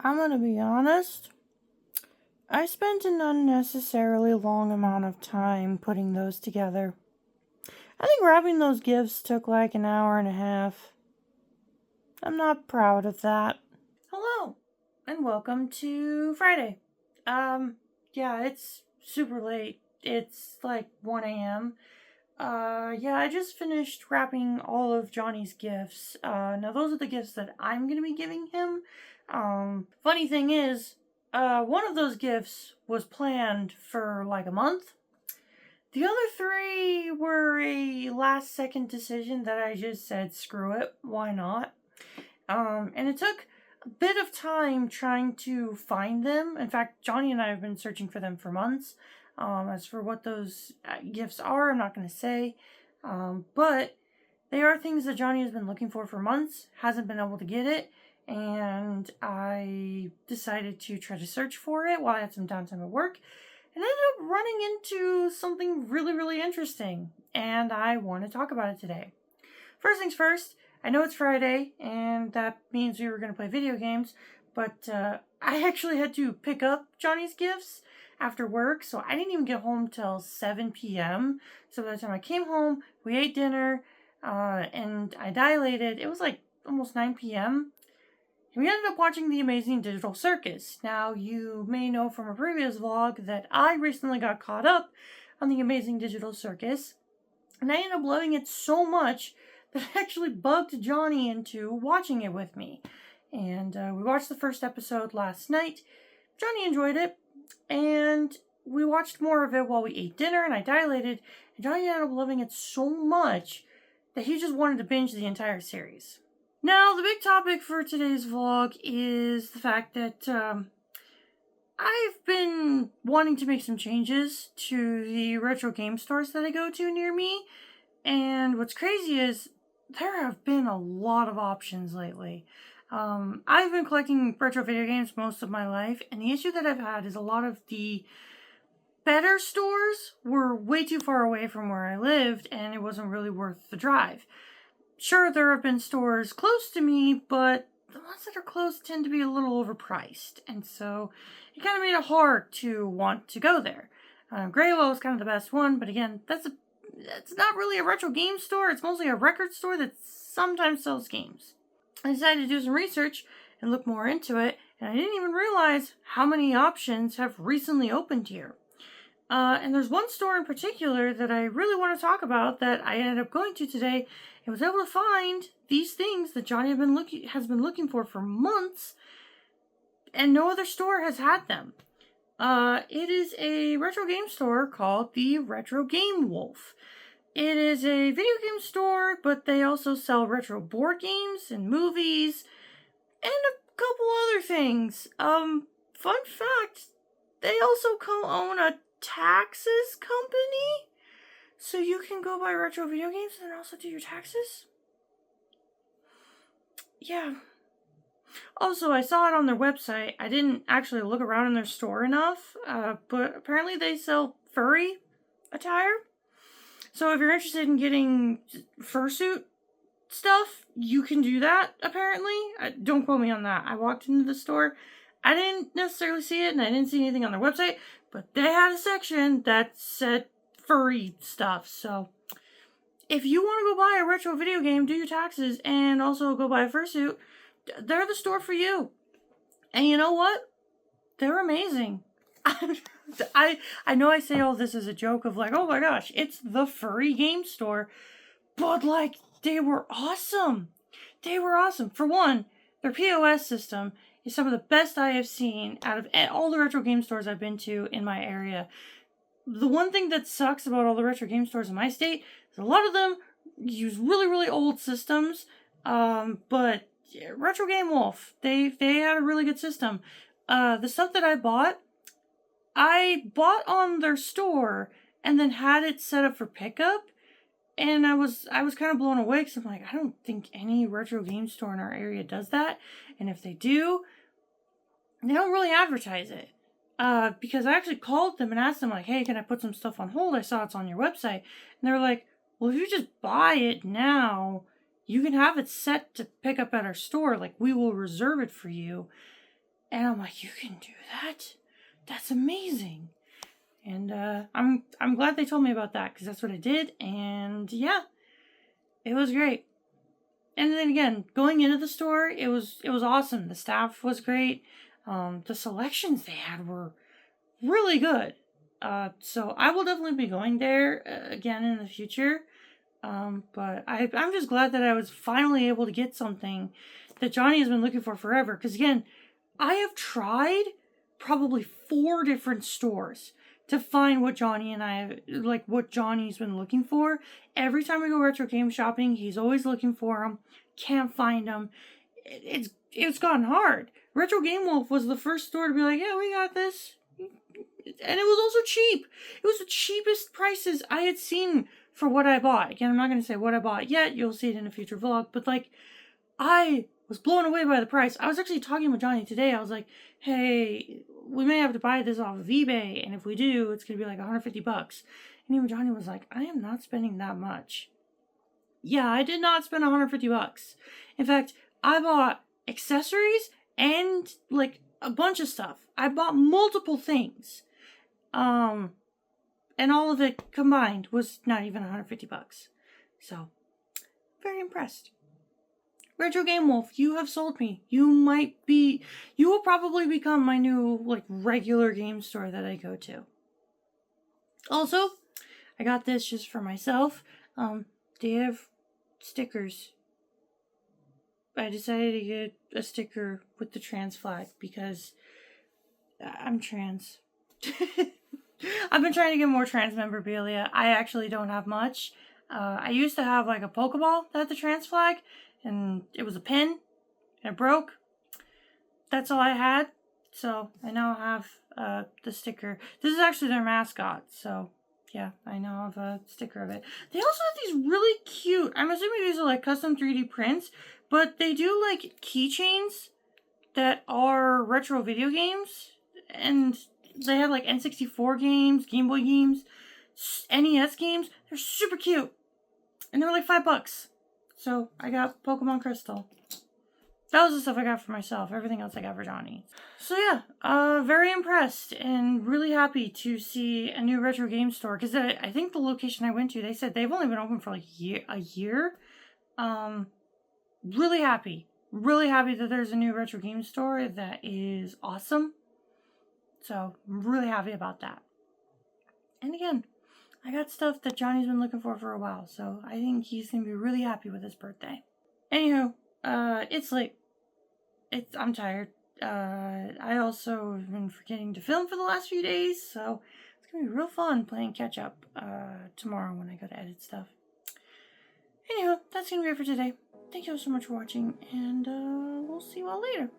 I'm gonna be honest. I spent an unnecessarily long amount of time putting those together. I think wrapping those gifts took like an hour and a half. I'm not proud of that. Hello, and welcome to Friday. Yeah, it's super late. It's like 1 a.m. Yeah, I just finished wrapping all of Johnny's gifts. Now those are the gifts that I'm gonna be giving him. Funny thing is, one of those gifts was planned for like a month. The other three were a last second decision that I just said, screw it, why not? And it took a bit of time trying to find them. In fact, Johnny and I have been searching for them for months. As for what those gifts are, I'm not going to say. But they are things that Johnny has been looking for months, hasn't been able to get it. And I decided to try to search for it while I had some downtime at work. And ended up running into something really, really interesting. And I want to talk about it today. First things first, I know it's Friday, and that means we were going to play video games, but I actually had to pick up Johnny's gifts after work, so I didn't even get home till 7 p.m. So by the time I came home, we ate dinner, and I dilated. It was like almost 9 p.m. And we ended up watching The Amazing Digital Circus. Now, you may know from a previous vlog that I recently got caught up on The Amazing Digital Circus, and I ended up loving it so much that I actually bugged Johnny into watching it with me. And we watched the first episode last night. Johnny enjoyed it, and we watched more of it while we ate dinner, and I dilated, and Johnny ended up loving it so much that he just wanted to binge the entire series. Now, the big topic for today's vlog is the fact that I've been wanting to make some changes to the retro game stores that I go to near me, and what's crazy is there have been a lot of options lately. I've been collecting retro video games most of my life, and the issue that I've had is a lot of the better stores were way too far away from where I lived, and it wasn't really worth the drive. Sure, there have been stores close to me, but the ones that are close tend to be a little overpriced, and so it kind of made it hard to want to go there. Bryo is kind of the best one, but again, that's not really a retro game store. It's mostly a record store that sometimes sells games. I decided to do some research and look more into it, and I didn't even realize how many options have recently opened here. And there's one store in particular that I really want to talk about that I ended up going to today and was able to find these things that Johnny has been looking for months, and no other store has had them. It is a retro game store called the Retro Game Wolf. It is a video game store, but they also sell retro board games and movies and a couple other things. Fun fact, they also co-own a taxes company, so you can go buy retro video games and also do your taxes. Yeah. Also, I saw it on their website. I didn't actually look around in their store enough, but apparently they sell furry attire. So if you're interested in getting fursuit stuff, you can do that, apparently. Don't quote me on that. I walked into the store. I didn't necessarily see it, and I didn't see anything on their website, but they had a section that said furry stuff. So if you want to go buy a retro video game, do your taxes, and also go buy a fursuit, they're the store for you. And you know what? They're amazing. I know I say all this as a joke of like, oh my gosh, it's the furry game store. But like, they were awesome. They were awesome. For one, their POS system is some of the best I have seen out of all the retro game stores I've been to in my area. The one thing that sucks about all the retro game stores in my state is a lot of them use really, really old systems. But Retro Game Wolf, they had a really good system. The stuff that I bought on their store and then had it set up for pickup, and I was kind of blown away because I'm like, I don't think any retro game store in our area does that, and if they do, they don't really advertise it. Because I actually called them and asked them like, hey, can I put some stuff on hold? I saw it's on your website. And they were like, well, if you just buy it now, you can have it set to pick up at our store. Like, we will reserve it for you. And I'm like, you can do that? That's amazing. And I'm glad they told me about that, because that's what I did. And yeah, it was great. And then again, going into the store, it was awesome. The staff was great. The selections they had were really good. So I will definitely be going there again in the future. But I'm just glad that I was finally able to get something that Johnny has been looking for forever. Because again, I have tried probably 4 different stores to find what Johnny and I, like what Johnny's been looking for. Every time we go retro game shopping, he's always looking for them. Can't find them. It's gotten hard. Retro Game Wolf was the first store to be like, yeah, we got this. And it was also cheap. It was the cheapest prices I had seen for what I bought. Again, I'm not going to say what I bought yet. You'll see it in a future vlog. But like, I was blown away by the price. I was actually talking with Johnny today. I was like, hey, we may have to buy this off of eBay. And if we do, it's going to be like $150. And even Johnny was like, I am not spending that much. Yeah, I did not spend $150. In fact, I bought accessories and like a bunch of stuff. I bought multiple things. And all of it combined was not even $150. So, very impressed. Retro Game Wolf, you have sold me. You will probably become my new, like, regular game store that I go to. Also, I got this just for myself. They have stickers. I decided to get a sticker with the trans flag because I'm trans. I've been trying to get more trans memorabilia. I actually don't have much. I used to have like a Pokeball that had the trans flag, and it was a pin, and it broke. That's all I had. So I now have the sticker. This is actually their mascot, so yeah, I now have a sticker of it. They also have these really cute, I'm assuming these are like custom 3D prints, but they do like keychains that are retro video games, and they have like N64 games, Game Boy games, NES games. They're super cute. And they're like $5. So I got Pokemon Crystal. That was the stuff I got for myself. Everything else I got for Johnny. So yeah, very impressed and really happy to see a new retro game store. Because I think the location I went to, they said they've only been open for like a year. Really happy. Really happy that there's a new retro game store that is awesome. So, I'm really happy about that. And again, I got stuff that Johnny's been looking for a while, so I think he's going to be really happy with his birthday. Anywho, it's late. I'm tired. I also have been forgetting to film for the last few days, so it's going to be real fun playing catch up tomorrow when I go to edit stuff. Anywho, that's going to be it for today. Thank you all so much for watching, and we'll see you all later.